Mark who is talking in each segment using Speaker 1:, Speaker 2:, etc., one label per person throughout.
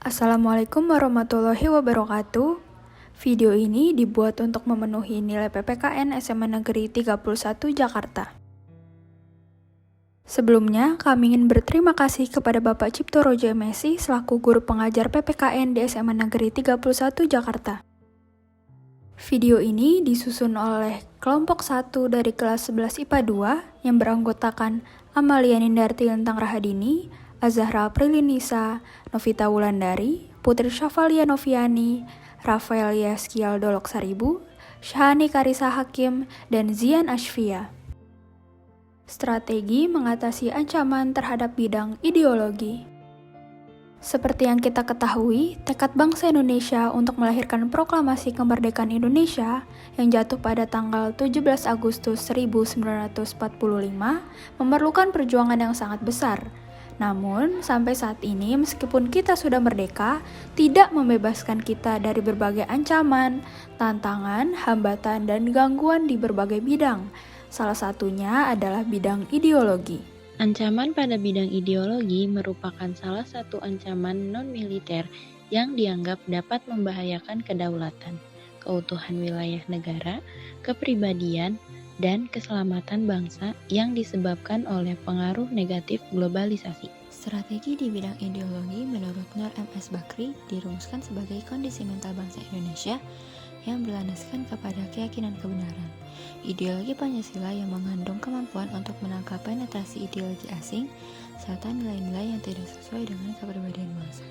Speaker 1: Assalamualaikum warahmatullahi wabarakatuh. Video ini dibuat untuk memenuhi nilai PPKN SMA Negeri 31 Jakarta. Sebelumnya, kami ingin berterima kasih kepada Bapak Cipto Rojo MSI selaku guru pengajar PPKN di SMA Negeri 31 Jakarta. Video ini disusun oleh kelompok 1 dari kelas 11 IPA 2 yang beranggotakan Amalia Nindarti Lentang Rahadini, Azahra Prilinisa, Novita Wulandari, Putri Syafalia Noviani, Rafael Yaskial Dolok Saribu, Syahani Karisa Hakim, dan Zian Ashfia. Strategi mengatasi ancaman terhadap bidang ideologi. Seperti yang kita ketahui, tekad bangsa Indonesia untuk melahirkan proklamasi kemerdekaan Indonesia yang jatuh pada tanggal 17 Agustus 1945 memerlukan perjuangan yang sangat besar. Namun, sampai saat ini meskipun kita sudah merdeka, tidak membebaskan kita dari berbagai ancaman, tantangan, hambatan, dan gangguan di berbagai bidang. Salah satunya adalah bidang ideologi.
Speaker 2: Ancaman pada bidang ideologi merupakan salah satu ancaman non-militer yang dianggap dapat membahayakan kedaulatan, keutuhan wilayah negara, kepribadian, dan keselamatan bangsa yang disebabkan oleh pengaruh negatif globalisasi.
Speaker 3: Strategi di bidang ideologi menurut Nur M.S. Bakri dirumuskan sebagai kondisi mental bangsa Indonesia yang berlandaskan kepada keyakinan kebenaran. Ideologi Pancasila yang mengandung kemampuan untuk menangkal penetrasi ideologi asing serta nilai-nilai yang tidak sesuai dengan kepribadian bangsa.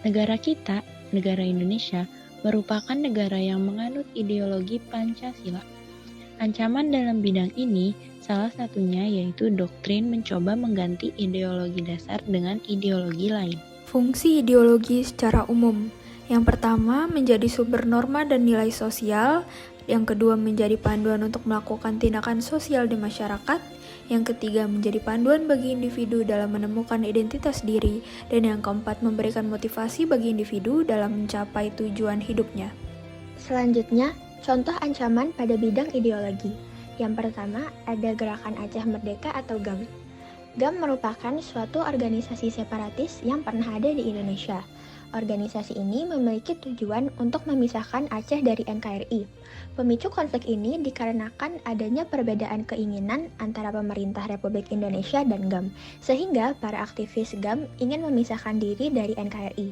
Speaker 2: Negara kita, negara Indonesia, merupakan negara yang menganut ideologi Pancasila. Ancaman dalam bidang ini salah satunya yaitu doktrin mencoba mengganti ideologi dasar dengan ideologi lain.
Speaker 1: Fungsi ideologi secara umum. Yang pertama, menjadi sumber norma dan nilai sosial. Yang kedua, menjadi panduan untuk melakukan tindakan sosial di masyarakat. Yang ketiga, menjadi panduan bagi individu dalam menemukan identitas diri. Dan yang keempat, memberikan motivasi bagi individu dalam mencapai tujuan hidupnya.
Speaker 4: Selanjutnya, contoh ancaman pada bidang ideologi. Yang pertama, ada Gerakan Aceh Merdeka atau GAM. GAM merupakan suatu organisasi separatis yang pernah ada di Indonesia. Organisasi ini memiliki tujuan untuk memisahkan Aceh dari NKRI. Pemicu konflik ini dikarenakan adanya perbedaan keinginan antara pemerintah Republik Indonesia dan GAM, sehingga para aktivis GAM ingin memisahkan diri dari NKRI.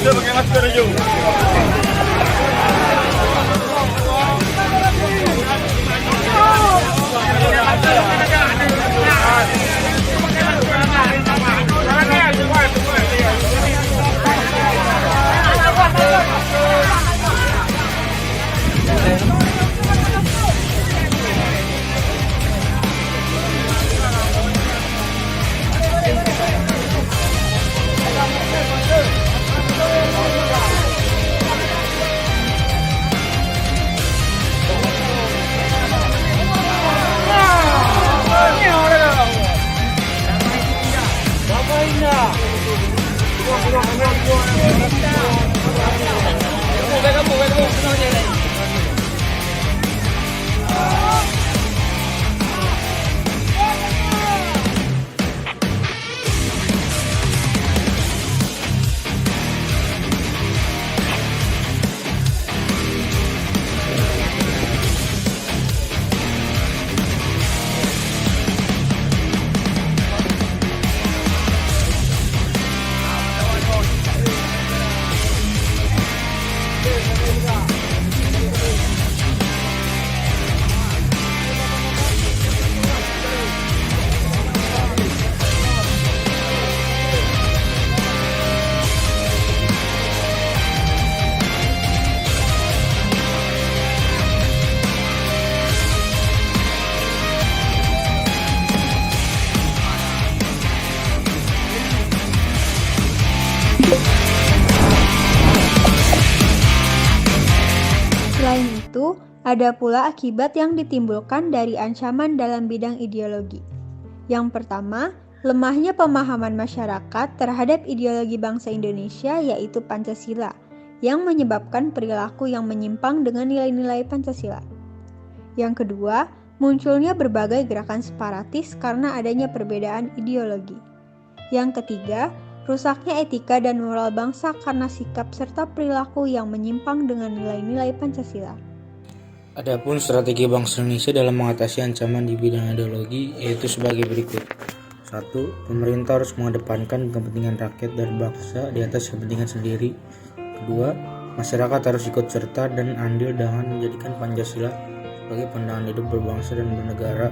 Speaker 5: Pakai masker aja.
Speaker 6: Ada pula akibat yang ditimbulkan dari ancaman dalam bidang ideologi. Yang pertama, lemahnya pemahaman masyarakat terhadap ideologi bangsa Indonesia yaitu Pancasila, yang menyebabkan perilaku yang menyimpang dengan nilai-nilai Pancasila. Yang kedua, munculnya berbagai gerakan separatis karena adanya perbedaan ideologi. Yang ketiga, rusaknya etika dan moral bangsa karena sikap serta perilaku yang menyimpang dengan nilai-nilai Pancasila.
Speaker 7: Adapun strategi bangsa Indonesia dalam mengatasi ancaman di bidang ideologi yaitu sebagai berikut. 1. Pemerintah harus mengedepankan kepentingan rakyat dan bangsa di atas kepentingan sendiri. 2. Masyarakat harus ikut serta dan andil dengan menjadikan Pancasila sebagai pandangan hidup berbangsa dan bernegara.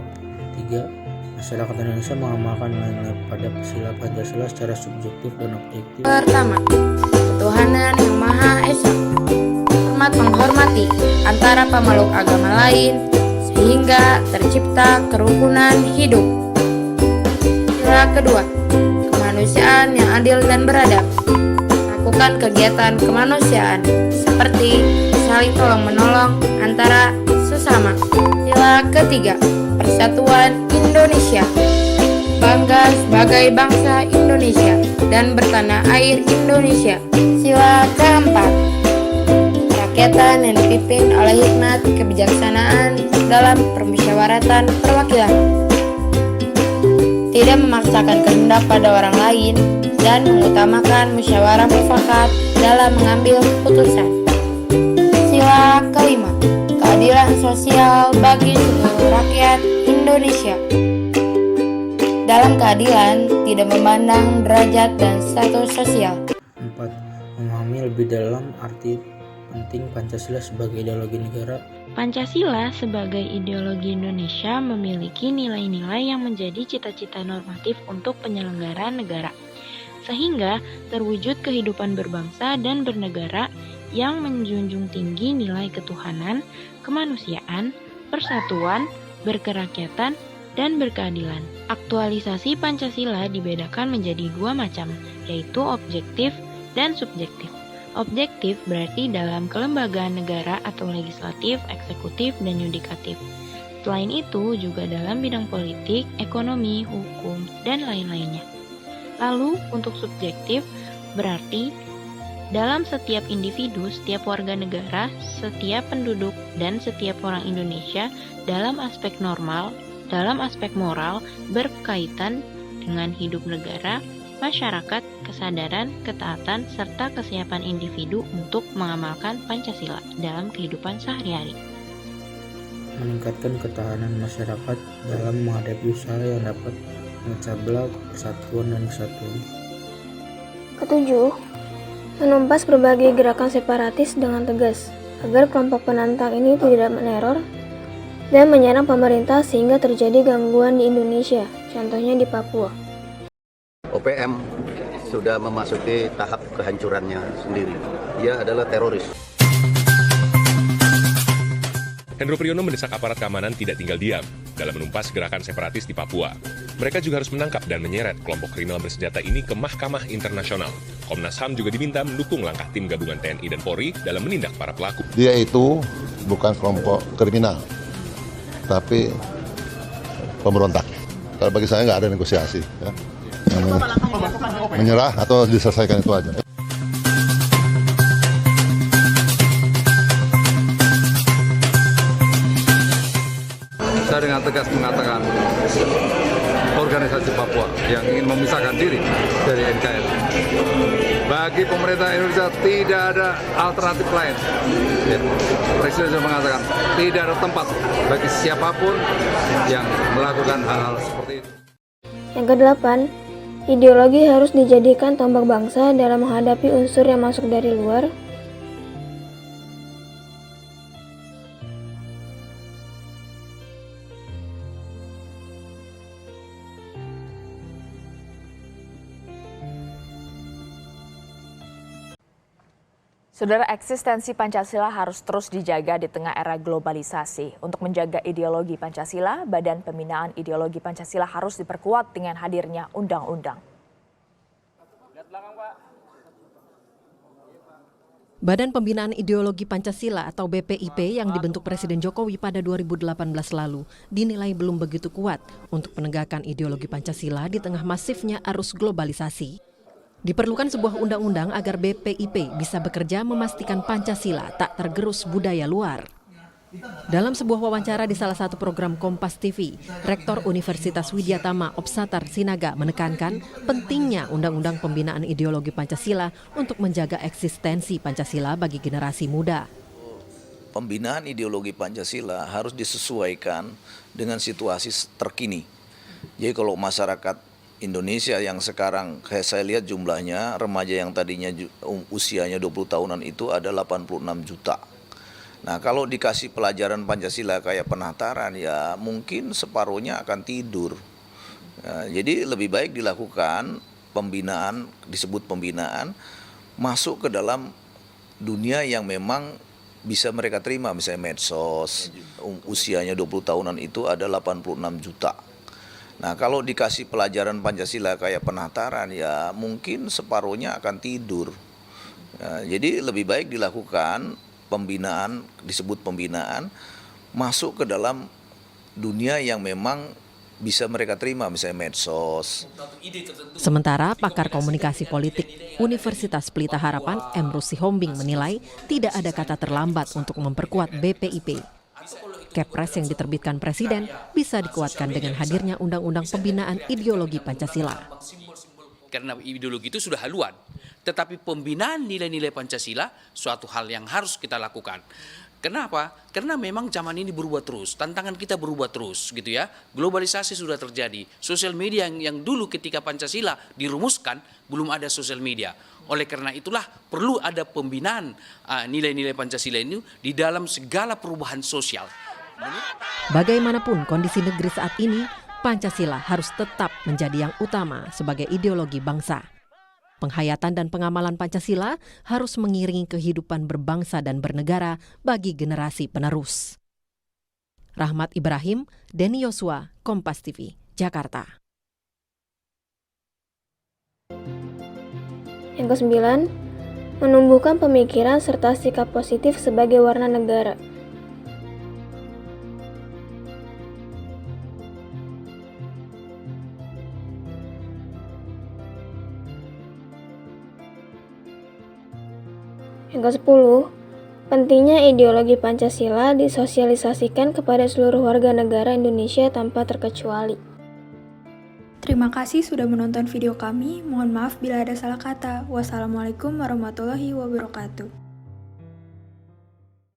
Speaker 7: 3. Masyarakat Indonesia mengamalkan nilai-nilai pada sila Pancasila secara subjektif dan objektif.
Speaker 8: Pertama, ketuhanan yang Maha Esa. Hormat menghormati antara pemeluk agama lain sehingga tercipta kerukunan hidup. Sila kedua, kemanusiaan yang adil dan beradab. Lakukan kegiatan kemanusiaan seperti saling tolong-menolong antara sesama. Sila ketiga, persatuan Indonesia. Bangga sebagai bangsa Indonesia dan bertanah air Indonesia. Sila keempat, kerakyatan yang dipimpin oleh hikmat kebijaksanaan dalam permusyawaratan perwakilan. Tidak memaksakan kehendak pada orang lain dan mengutamakan musyawarah mufakat dalam mengambil putusan. Sila kelima, keadilan sosial bagi seluruh rakyat Indonesia. Dalam keadilan tidak memandang derajat dan status sosial.
Speaker 7: 4. Memahami lebih dalam arti penting Pancasila sebagai ideologi negara.
Speaker 2: Pancasila sebagai ideologi Indonesia memiliki nilai-nilai yang menjadi cita-cita normatif untuk penyelenggaraan negara, sehingga terwujud kehidupan berbangsa dan bernegara yang menjunjung tinggi nilai ketuhanan, kemanusiaan, persatuan, berkerakyatan, dan berkeadilan. Aktualisasi Pancasila dibedakan menjadi dua macam, yaitu objektif dan subjektif. Objektif berarti dalam kelembagaan negara atau legislatif, eksekutif, dan yudikatif. Selain itu juga dalam bidang politik, ekonomi, hukum, dan lain-lainnya. Lalu untuk subjektif berarti dalam setiap individu, setiap warga negara, setiap penduduk, dan setiap orang Indonesia dalam aspek normal, dalam aspek moral berkaitan dengan hidup negara, masyarakat, kesadaran, ketaatan, serta kesiapan individu untuk mengamalkan Pancasila dalam kehidupan sehari-hari.
Speaker 7: Meningkatkan ketahanan masyarakat dalam menghadapi usaha yang dapat memecah belah persatuan dan kesatuan.
Speaker 9: Ketujuh, menumpas berbagai gerakan separatis dengan tegas, agar kelompok penantang ini tidak meneror dan menyerang pemerintah sehingga terjadi gangguan di Indonesia, contohnya di Papua.
Speaker 10: OPM sudah memasuki tahap kehancurannya sendiri. Ia adalah teroris.
Speaker 11: Hendro Priyono mendesak aparat keamanan tidak tinggal diam dalam menumpas gerakan separatis di Papua. Mereka juga harus menangkap dan menyeret kelompok kriminal bersenjata ini ke Mahkamah Internasional. Komnas HAM juga diminta mendukung langkah tim gabungan TNI dan Polri dalam menindak para pelaku.
Speaker 12: Dia itu bukan kelompok kriminal, tapi pemberontak. Kalau bagi saya nggak ada negosiasi. Ya. Menyerah atau diselesaikan itu aja.
Speaker 13: Saya dengan tegas mengatakan organisasi Papua yang ingin memisahkan diri dari NKRI. Bagi pemerintah Indonesia tidak ada alternatif lain. Ya, Presiden sudah mengatakan tidak ada tempat bagi siapapun yang melakukan hal-hal seperti itu.
Speaker 9: Yang kedelapan, ideologi harus dijadikan tombak bangsa dalam menghadapi unsur yang masuk dari luar.
Speaker 14: Saudara, eksistensi Pancasila harus terus dijaga di tengah era globalisasi. Untuk menjaga ideologi Pancasila, Badan Pembinaan Ideologi Pancasila harus diperkuat dengan hadirnya undang-undang.
Speaker 15: Badan Pembinaan Ideologi Pancasila atau BPIP yang dibentuk Presiden Jokowi pada 2018 lalu dinilai belum begitu kuat untuk penegakan ideologi Pancasila di tengah masifnya arus globalisasi. Diperlukan sebuah undang-undang agar BPIP bisa bekerja memastikan Pancasila tak tergerus budaya luar. Dalam sebuah wawancara di salah satu program Kompas TV, Rektor Universitas Widyatama Opsatar Sinaga menekankan pentingnya Undang-Undang Pembinaan Ideologi Pancasila untuk menjaga eksistensi Pancasila bagi generasi muda.
Speaker 16: Pembinaan ideologi Pancasila harus disesuaikan dengan situasi terkini. Jadi kalau masyarakat Indonesia yang sekarang saya lihat jumlahnya remaja yang tadinya usianya 20 tahunan itu ada 86 juta. Nah kalau dikasih pelajaran Pancasila kayak penataran ya mungkin separuhnya akan tidur. Jadi lebih baik dilakukan pembinaan, disebut pembinaan, masuk ke dalam dunia yang memang bisa mereka terima. Misalnya medsos, usianya 20 tahunan itu ada 86 juta. Nah kalau dikasih pelajaran Pancasila kayak penataran ya mungkin separuhnya akan tidur. Jadi lebih baik dilakukan pembinaan, disebut pembinaan, masuk ke dalam dunia yang memang bisa mereka terima, misalnya medsos.
Speaker 15: Sementara pakar komunikasi politik Universitas Pelita Harapan, Emrusi Hombing menilai tidak ada kata terlambat untuk memperkuat BPIP. Kepres yang diterbitkan Presiden bisa dikuatkan dengan hadirnya Undang-Undang Pembinaan Ideologi Pancasila.
Speaker 17: Karena ideologi itu sudah haluan. Tetapi pembinaan nilai-nilai Pancasila suatu hal yang harus kita lakukan. Kenapa? Karena memang zaman ini berubah terus, tantangan kita berubah terus gitu ya. Globalisasi sudah terjadi. Sosial media yang dulu ketika Pancasila dirumuskan belum ada sosial media. Oleh karena itulah perlu ada pembinaan nilai-nilai Pancasila ini di dalam segala perubahan sosial.
Speaker 15: Bagaimanapun kondisi negeri saat ini, Pancasila harus tetap menjadi yang utama sebagai ideologi bangsa. Penghayatan dan pengamalan Pancasila harus mengiringi kehidupan berbangsa dan bernegara bagi generasi penerus. Rahmat Ibrahim, Denny Yosua, Kompas TV, Jakarta.
Speaker 9: Yang ke-9, menumbuhkan pemikiran serta sikap positif sebagai warna negara. Yang ke-10, pentingnya ideologi Pancasila disosialisasikan kepada seluruh warga negara Indonesia tanpa terkecuali.
Speaker 1: Terima kasih sudah menonton video kami. Mohon maaf bila ada salah kata. Wassalamualaikum warahmatullahi wabarakatuh.